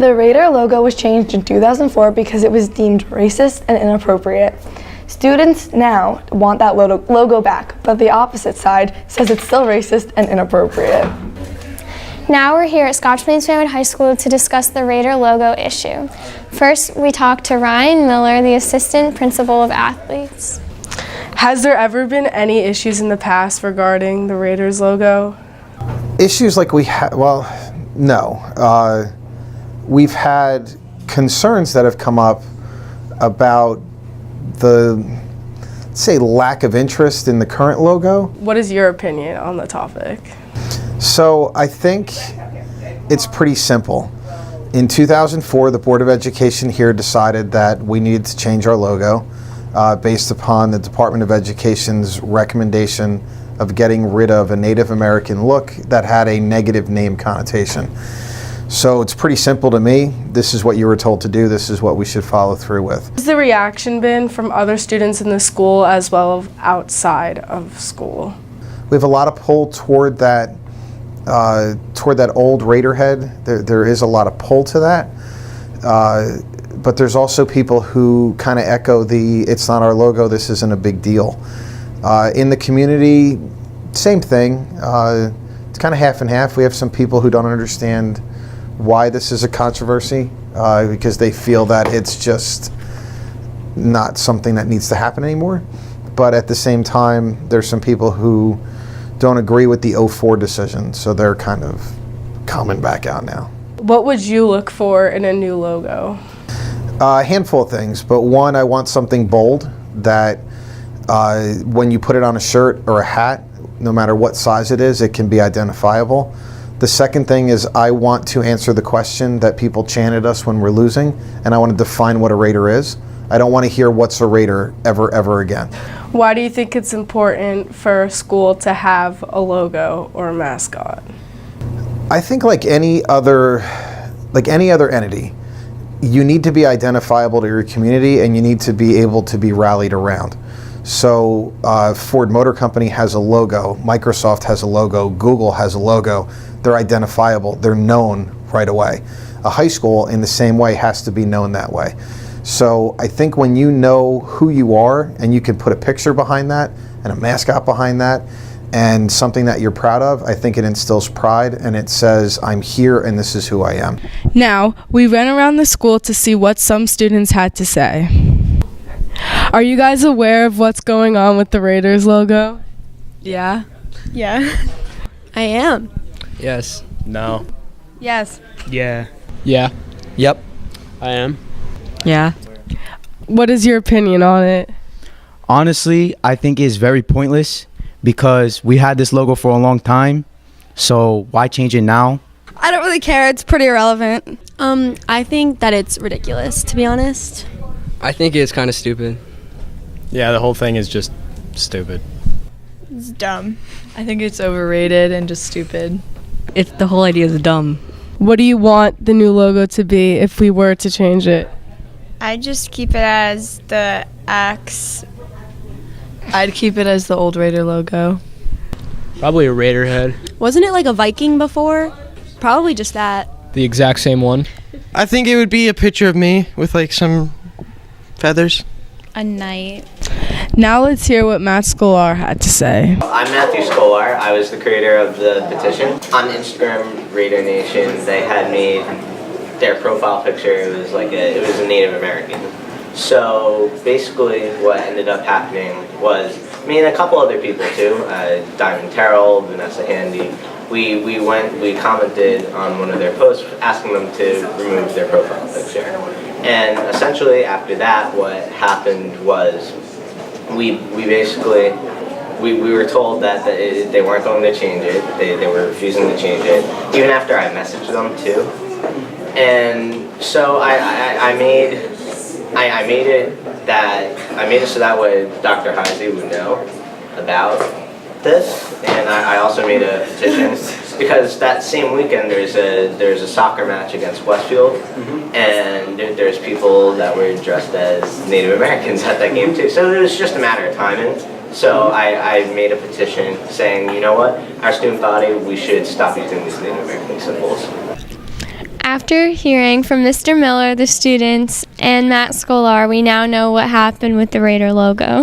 The Raider logo was changed in 2004 because it was deemed racist and inappropriate. Students now want that logo back, but the opposite side says it's still racist and inappropriate. Now we're here at Scotch Plains Family High School to discuss the Raider logo issue. First, we talked to Ryan Miller, the assistant principal of athletes. Has there ever been any issues in the past regarding the Raiders logo? Issues like we had, well, no. We've had concerns that have come up about the, say, lack of interest in the current logo. What is your opinion on the topic? So I think it's pretty simple. In 2004, the Board of Education here decided that we needed to change our logo based upon the Department of Education's recommendation of getting rid of a Native American look that had a negative name connotation. So it's pretty simple to me. This is what you were told to do. This is what we should follow through with. What has the reaction been from other students in the school as well as outside of school? We have a lot of pull toward that old Raider head. There is a lot of pull to that. But there's also people who kind of echo the, it's not our logo, this isn't a big deal. In the community, same thing. It's kind of half and half. We have some people who don't understand why this is a controversy because they feel that it's just not something that needs to happen anymore. But at the same time, there's some people who don't agree with the '04 decision, so they're kind of coming back out now. What would you look for in a new logo? A handful of things, but one, I want something bold that when you put it on a shirt or a hat, no matter what size it is, it can be identifiable. The second thing is I want to answer the question that people chant at us when we're losing, and I want to define what a Raider is. I don't want to hear what's a Raider ever again. Why do you think it's important for a school to have a logo or a mascot? I think like any other entity, you need to be identifiable to your community and you need to be able to be rallied around. So Ford Motor Company has a logo, Microsoft has a logo, Google has a logo. They're identifiable, they're known right away. A high school in the same way has to be known that way. So I think when you know who you are and you can put a picture behind that and a mascot behind that and something that you're proud of, I think it instills pride and it says, I'm here and this is who I am. Now, we ran around the school to see what some students had to say. Are you guys aware of what's going on with the Raiders logo? Yeah. Yeah. I am. Yes. No. Yes. Yeah. Yeah. Yep. I am. Yeah. What is your opinion on it? Honestly, I think it's very pointless because we had this logo for a long time. So why change it now? I don't really care. It's pretty irrelevant. I think that it's ridiculous, to be honest. I think it's kind of stupid. Yeah, the whole thing is just stupid. It's dumb. I think it's overrated and just stupid. It's the whole idea is dumb. What do you want the new logo to be if we were to change it? I just keep it as the X. I'd keep it as the old Raider logo. Probably a Raider head. Wasn't it like a Viking before? Probably just that. The exact same one. I think it would be a picture of me with like some feathers. A knight. Now let's hear what Matt Scolar had to say. I'm Matthew Scolar. I was the creator of the petition. On Instagram, Raider Nation, they had made their profile picture. It was a Native American. So basically what ended up happening was me and a couple other people too, Diamond Terrell, Vanessa Handy, we commented on one of their posts asking them to remove their profile picture. And essentially after that, what happened was we were told that they weren't going to change it. They were refusing to change it, even after I messaged them too. And so I made it so that way Dr. Heisey would know about this, and I also made a petition because that same weekend there's a soccer match against Westfield, and there's people that were dressed as Native Americans at that game too. So it was just a matter of timing. So I made a petition saying, you know what, our student body, we should stop using these Native American symbols. After hearing from Mr. Miller, the students, and Matt Scolar, we now know what happened with the Raider logo.